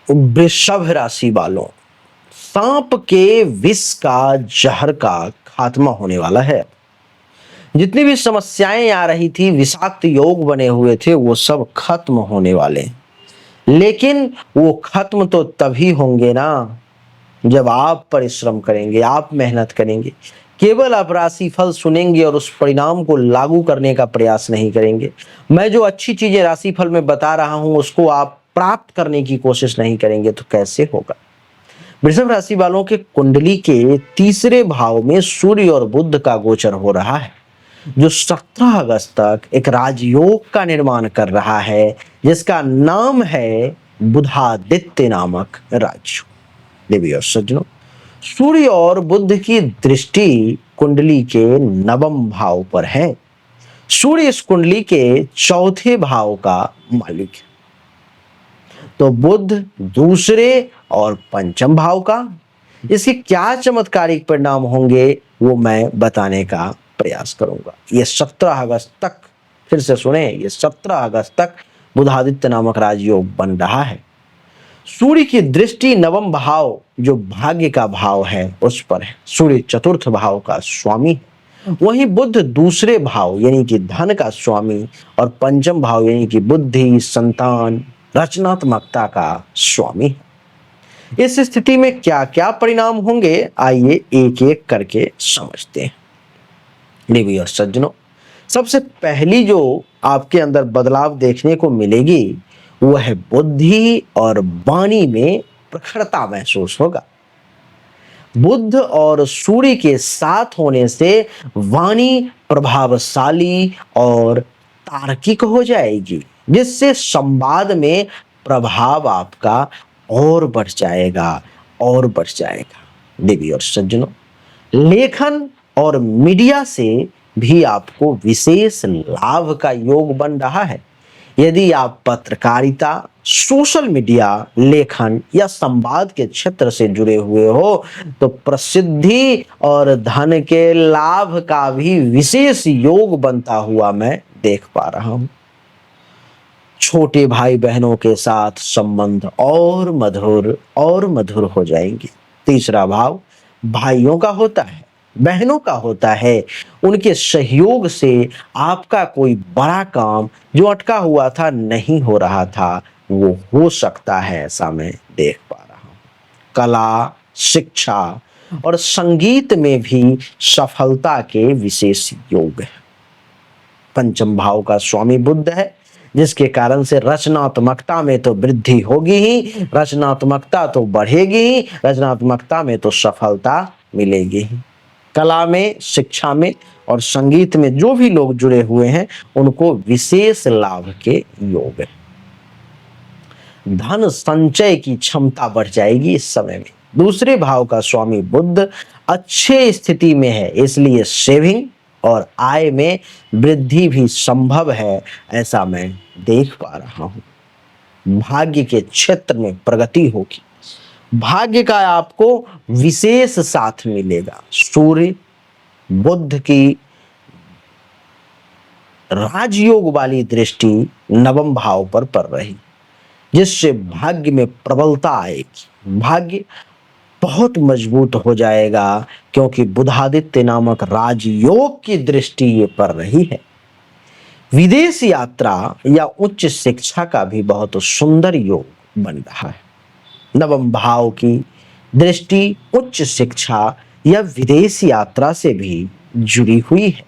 वृषभ राशि वालों, सांप के विष का, जहर का खात्मा होने वाला है। जितनी भी समस्याएं आ रही थी, विषाक्त योग बने हुए थे, वो सब खत्म होने वाले हैं। लेकिन वो खत्म तो तभी होंगे ना जब आप परिश्रम करेंगे, आप मेहनत करेंगे। केवल आप राशिफल सुनेंगे और उस परिणाम को लागू करने का प्रयास नहीं करेंगे। मैं जो अच्छी चीजें राशिफल में बता रहा हूं उसको आप प्राप्त करने की कोशिश नहीं करेंगे तो कैसे होगा। वृषभ राशि वालों के कुंडली के तीसरे भाव में सूर्य और बुध का गोचर हो रहा है, जो 17 अगस्त तक एक राजयोग का निर्माण कर रहा है, जिसका नाम है बुधादित्य नामक राजयोग। देवी और सज्जनों, सूर्य और बुध की दृष्टि कुंडली के नवम भाव पर है। सूर्य इस कुंडली के चौथे भाव का मालिक है, तो बुध दूसरे और पंचम भाव का। इसके क्या चमत्कारिक परिणाम होंगे वो मैं बताने का प्रयास करूंगा। ये 17 अगस्त तक, फिर से सुने, ये 17 अगस्त तक बुधादित्य नामक राजयोग बन रहा है। सूर्य की दृष्टि नवम भाव जो भाग्य का भाव है उस पर है। सूर्य चतुर्थ भाव का स्वामी है, वहीं बुध दूसरे भाव यानी कि धन का स्वामी और पंचम भाव यानी कि बुद्धि, संतान, रचनात्मकता का स्वामी है। इस स्थिति में क्या क्या परिणाम होंगे, आइए एक एक करके समझते हैं। देवी और सज्जनों, सबसे पहली जो आपके अंदर बदलाव देखने को मिलेगी वो है बुद्धि और वाणी में प्रखरता महसूस होगा। बुध और सूर्य के साथ होने से वाणी प्रभावशाली और तार्किक हो जाएगी, जिससे संवाद में प्रभाव आपका और बढ़ जाएगा और बढ़ जाएगा। देवी और सज्जनों, लेखन और मीडिया से भी आपको विशेष लाभ का योग बन रहा है। यदि आप पत्रकारिता, सोशल मीडिया, लेखन या संवाद के क्षेत्र से जुड़े हुए हो तो प्रसिद्धि और धन के लाभ का भी विशेष योग बनता हुआ मैं देख पा रहा हूं। छोटे भाई बहनों के साथ संबंध और मधुर हो जाएंगे। तीसरा भाव भाइयों का होता है, बहनों का होता है। उनके सहयोग से आपका कोई बड़ा काम जो अटका हुआ था, नहीं हो रहा था, वो हो सकता है, ऐसा मैं देख पा रहा हूं। कला, शिक्षा और संगीत में भी सफलता के विशेष योग है। पंचम भाव का स्वामी बुध है, जिसके कारण से रचनात्मकता में तो वृद्धि होगी ही, रचनात्मकता तो बढ़ेगी ही, रचनात्मकता में तो सफलता मिलेगी ही। कला में, शिक्षा में और संगीत में जो भी लोग जुड़े हुए हैं उनको विशेष लाभ के योग है। धन संचय की क्षमता बढ़ जाएगी इस समय में। दूसरे भाव का स्वामी बुध अच्छे स्थिति में है, इसलिए सेविंग और आय में वृद्धि भी संभव है, ऐसा मैं देख पा रहा हूं। भाग्य के क्षेत्र में प्रगति होगी, भाग्य का आपको विशेष साथ मिलेगा। सूर्य बुध की राजयोग वाली दृष्टि नवम भाव पर पड़ रही, जिससे भाग्य में प्रबलता आएगी, भाग्य बहुत मजबूत हो जाएगा, क्योंकि बुधादित्य नामक राजयोग की दृष्टि ये पड़ रही है। विदेश यात्रा या उच्च शिक्षा का भी बहुत सुंदर योग बन रहा है। नवम भाव की दृष्टि उच्च शिक्षा या विदेश यात्रा से भी जुड़ी हुई है,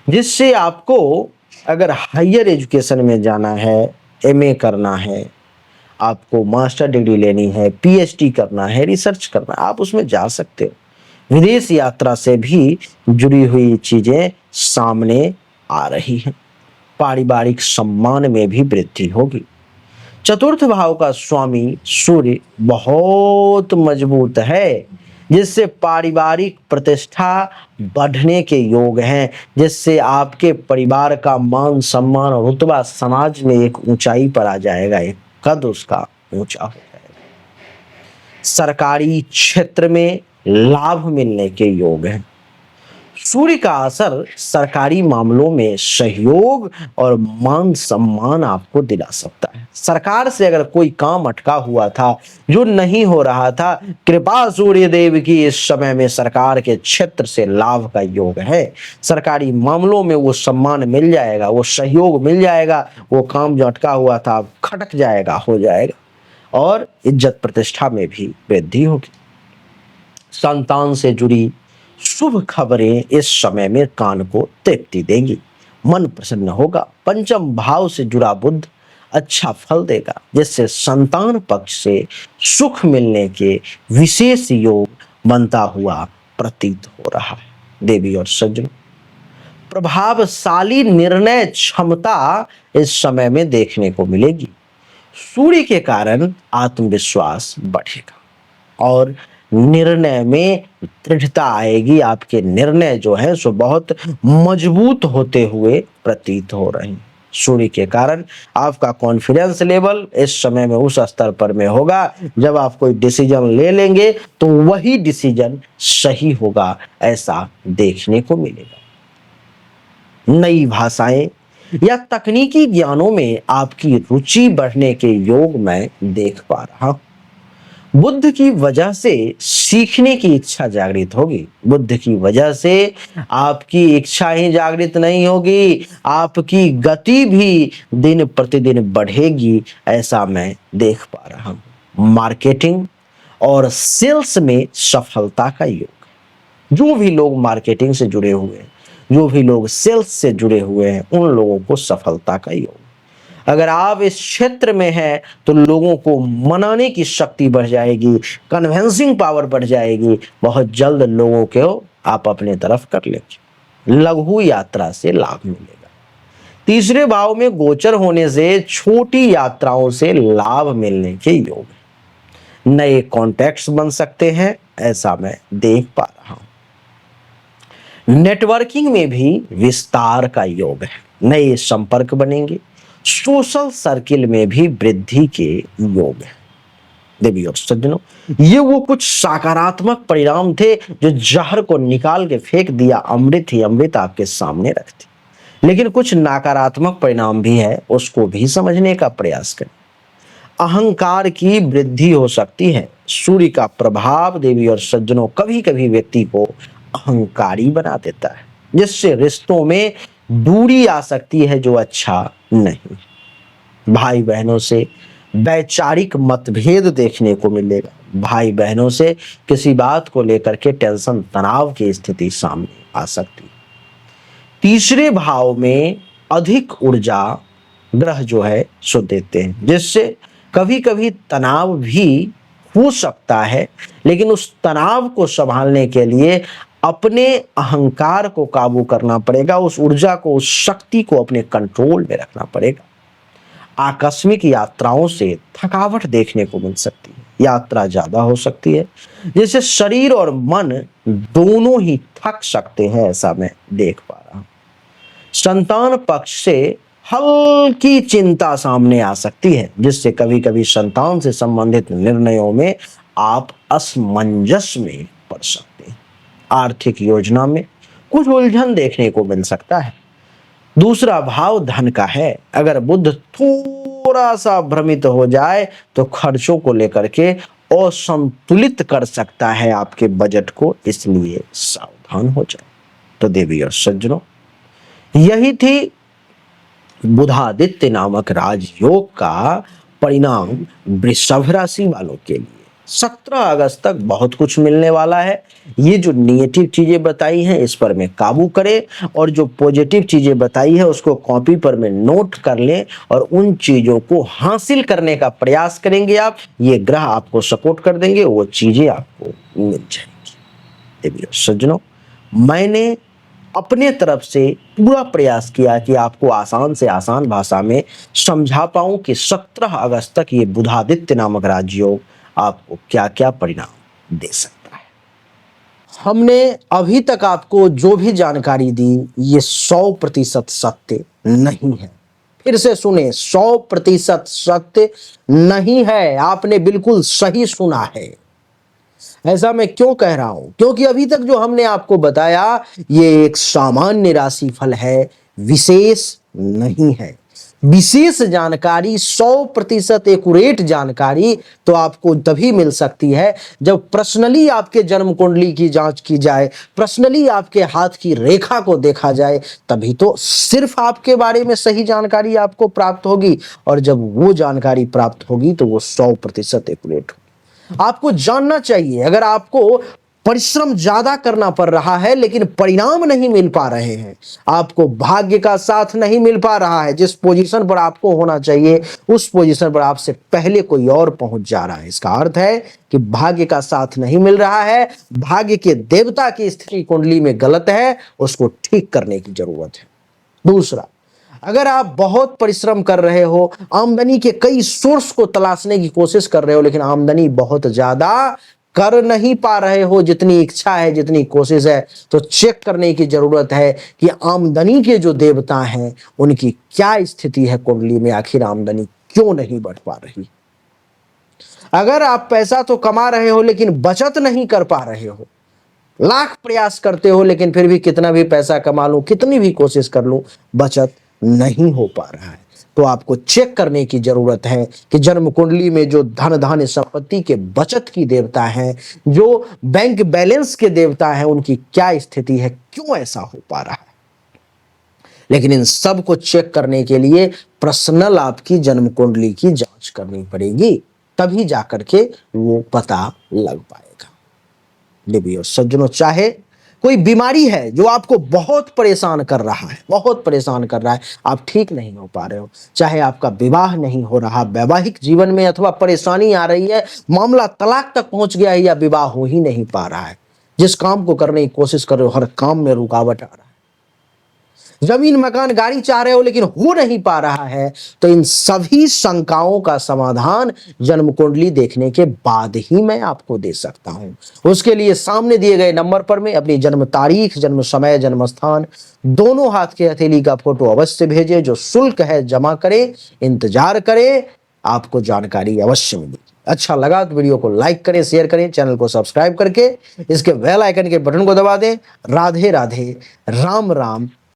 जिससे आपको अगर हायर एजुकेशन में जाना है, एमए करना है, आपको मास्टर डिग्री लेनी है, पीएचडी करना है, रिसर्च करना है, आप उसमें जा सकते हो। विदेश यात्रा से भी जुड़ी हुई चीजें सामने आ रही हैं। पारिवारिक सम्मान में भी वृद्धि होगी। चतुर्थ भाव का स्वामी सूर्य बहुत मजबूत है, जिससे पारिवारिक प्रतिष्ठा बढ़ने के योग हैं, जिससे आपके परिवार का मान सम्मान और रुतबा समाज में एक ऊंचाई पर आ जाएगा, एक कद उसका ऊंचा हो जाएगा। सरकारी क्षेत्र में लाभ मिलने के योग हैं। सूर्य का असर सरकारी मामलों में सहयोग और मान सम्मान आपको दिला सकता है। सरकार से अगर कोई काम अटका हुआ था, जो नहीं हो रहा था, कृपा सूर्य देव की इस समय में सरकार के क्षेत्र से लाभ का योग है। सरकारी मामलों में वो सम्मान मिल जाएगा, वो सहयोग मिल जाएगा, वो काम जो अटका हुआ था खटक जाएगा, हो जाएगा और इज्जत प्रतिष्ठा में भी वृद्धि होगी। संतान से जुड़ी शुभ खबरें इस समय में कान को तृप्ति देंगी, मन प्रसन्न होगा। पंचम भाव से जुड़ा बुध अच्छा फल देगा, जिससे संतान पक्ष से सुख मिलने के विशेष योग बनता हुआ प्रतीत हो रहा है। देवी और सज्जनों, प्रभावशाली निर्णय क्षमता इस समय में देखने को मिलेगी। सूर्य के कारण आत्मविश्वास बढ़ेगा और निर्णय में दृढ़ता आएगी। आपके निर्णय जो है सो बहुत मजबूत होते हुए प्रतीत हो रहे हैं। सूर्य के कारण आपका कॉन्फिडेंस लेवल इस समय में उस स्तर पर में होगा, जब आप कोई डिसीजन ले लेंगे तो वही डिसीजन सही होगा, ऐसा देखने को मिलेगा। नई भाषाएं या तकनीकी ज्ञानों में आपकी रुचि बढ़ने के योग मैं देख पा रहा हूं। बुद्ध की वजह से सीखने की इच्छा जागृत होगी। बुद्ध की वजह से आपकी इच्छा ही जागृत नहीं होगी, आपकी गति भी दिन प्रतिदिन बढ़ेगी, ऐसा मैं देख पा रहा हूं। मार्केटिंग और सेल्स में सफलता का योग। जो भी लोग मार्केटिंग से जुड़े हुए हैं, जो भी लोग सेल्स से जुड़े हुए हैं, उन लोगों को सफलता का योग। अगर आप इस क्षेत्र में हैं तो लोगों को मनाने की शक्ति बढ़ जाएगी, कन्विंसिंग पावर बढ़ जाएगी, बहुत जल्द लोगों को आप अपने तरफ कर लेंगे। लघु यात्रा से लाभ मिलेगा। तीसरे भाव में गोचर होने से छोटी यात्राओं से लाभ मिलने के योग है। नए कॉन्टैक्ट्स बन सकते हैं, ऐसा मैं देख पा रहा हूं। नेटवर्किंग में भी विस्तार का योग है, नए संपर्क बनेंगे। सोशल सर्किल में भी वृद्धि के योग है। देवी और सज्जनों, ये वो कुछ सकारात्मक परिणाम थे जो जहर को निकाल के फेंक दिया, अमृत ही अमृत आपके सामने रखते। लेकिन कुछ नकारात्मक परिणाम भी है, उसको भी समझने का प्रयास करें। अहंकार की वृद्धि हो सकती है। सूर्य का प्रभाव देवी और सज्जनों कभी कभी व्यक्ति को अहंकारी बना देता है, जिससे रिश्तों में दूरी आ सकती है, जो अच्छा नहीं। भाई बहनों से वैचारिक मतभेद देखने को मिलेगा। भाई बहनों से किसी बात को लेकर के टेंशन तनाव की स्थिति सामने आ सकती है। तीसरे भाव में अधिक ऊर्जा ग्रह जो है सो देते हैं, जिससे कभी कभी तनाव भी हो सकता है, लेकिन उस तनाव को संभालने के लिए अपने अहंकार को काबू करना पड़ेगा, उस ऊर्जा को, उस शक्ति को अपने कंट्रोल में रखना पड़ेगा। आकस्मिक यात्राओं से थकावट देखने को मिल सकती है, यात्रा ज्यादा हो सकती है, जिससे शरीर और मन दोनों ही थक सकते हैं, ऐसा मैं देख पा रहा हूं। संतान पक्ष से हल्की चिंता सामने आ सकती है, जिससे कभी कभी संतान से संबंधित निर्णयों में आप असमंजस में पड़ सकते हैं। आर्थिक योजना में कुछ उलझन देखने को मिल सकता है। दूसरा भाव धन का है। अगर बुध थोड़ा सा भ्रमित हो जाए तो खर्चों को लेकर के असंतुलित कर सकता है आपके बजट को, इसलिए सावधान हो जाए। तो देवी और सज्जनों, यही थी बुधादित्य नामक राजयोग का परिणाम वृषभ राशि वालों के लिए। 17 अगस्त तक बहुत कुछ मिलने वाला है। ये जो नेगेटिव चीजें बताई हैं इस पर में काबू करें, और जो पॉजिटिव चीजें बताई है उसको कॉपी पर में नोट कर लें और उन चीजों को हासिल करने का प्रयास करेंगे आप। ये ग्रह आपको सपोर्ट कर देंगे, वो चीजें आपको मिल जाएंगी। देवी और सज्जनों, मैंने अपने तरफ से पूरा प्रयास किया कि आपको आसान से आसान भाषा में समझा पाऊं कि 17 अगस्त तक ये बुधादित्य नामक राजयोग आपको क्या क्या परिणाम दे सकता है। हमने अभी तक आपको जो भी जानकारी दी ये 100% सत्य नहीं है। फिर से सुने, 100% सत्य नहीं है। आपने बिल्कुल सही सुना है। ऐसा मैं क्यों कह रहा हूं? क्योंकि अभी तक जो हमने आपको बताया ये एक सामान्य राशिफल है, विशेष नहीं है। विशेष जानकारी, 100% एक्यूरेट जानकारी तो आपको तभी मिल सकती है जब पर्सनली आपके जन्म कुंडली की जांच की जाए, पर्सनली आपके हाथ की रेखा को देखा जाए, तभी तो सिर्फ आपके बारे में सही जानकारी आपको प्राप्त होगी। और जब वो जानकारी प्राप्त होगी तो वो 100% एक्यूरेट होगी। आपको जानना चाहिए, अगर आपको परिश्रम ज्यादा करना पड़ रहा है लेकिन परिणाम नहीं मिल पा रहे हैं, आपको भाग्य का साथ नहीं मिल पा रहा है, जिस पोजीशन पर आपको होना चाहिए उस पोजीशन पर आपसे पहले कोई और पहुंच जा रहा है, इसका अर्थ है कि भाग्य का साथ नहीं मिल रहा है, भाग्य के देवता की स्थिति कुंडली में गलत है, उसको ठीक करने की जरूरत है। दूसरा, अगर आप बहुत परिश्रम कर रहे हो, आमदनी के कई सोर्स को तलाशने की कोशिश कर रहे हो, लेकिन आमदनी बहुत ज्यादा कर नहीं पा रहे हो जितनी इच्छा है, जितनी कोशिश है, तो चेक करने की जरूरत है कि आमदनी के जो देवता हैं उनकी क्या स्थिति है कुंडली में, आखिर आमदनी क्यों नहीं बढ़ पा रही। अगर आप पैसा तो कमा रहे हो लेकिन बचत नहीं कर पा रहे हो, लाख प्रयास करते हो लेकिन फिर भी कितना भी पैसा कमा लूं, कितनी भी कोशिश कर लूं, बचत नहीं हो पा रहा है, तो आपको चेक करने की जरूरत है कि जन्म कुंडली में जो धन धान्य संपत्ति के बचत की देवता हैं, जो बैंक बैलेंस के देवता हैं, उनकी क्या स्थिति है, क्यों ऐसा हो पा रहा है। लेकिन इन सब को चेक करने के लिए पर्सनल आपकी जन्म कुंडली की जांच करनी पड़ेगी, तभी जाकर के वो पता लग पाएगा। देवियों सज्जनों, चाहे कोई बीमारी है जो आपको बहुत परेशान कर रहा है, बहुत परेशान कर रहा है, आप ठीक नहीं हो पा रहे हो, चाहे आपका विवाह नहीं हो रहा, वैवाहिक जीवन में अथवा परेशानी आ रही है, मामला तलाक तक पहुंच गया है या विवाह हो ही नहीं पा रहा है, जिस काम को करने की कोशिश कर रहे हो हर काम में रुकावट आ रहा है, जमीन मकान गाड़ी चाह रहे हो लेकिन हो नहीं पा रहा है, तो इन सभी शंकाओं का समाधान जन्म कुंडली देखने के बाद ही मैं आपको दे सकता हूं। उसके लिए सामने दिए गए नंबर पर में अपनी जन्म तारीख, जन्म समय, जन्म स्थान, दोनों हाथ के हथेली का फोटो अवश्य भेजे, जो शुल्क है जमा करें, इंतजार करें, आपको जानकारी अवश्य मिलेगी। अच्छा लगा तो वीडियो को लाइक करें, शेयर करें, चैनल को सब्सक्राइब करके इसके बेल आइकन के बटन को दबा दें। राधे राधे, राम राम।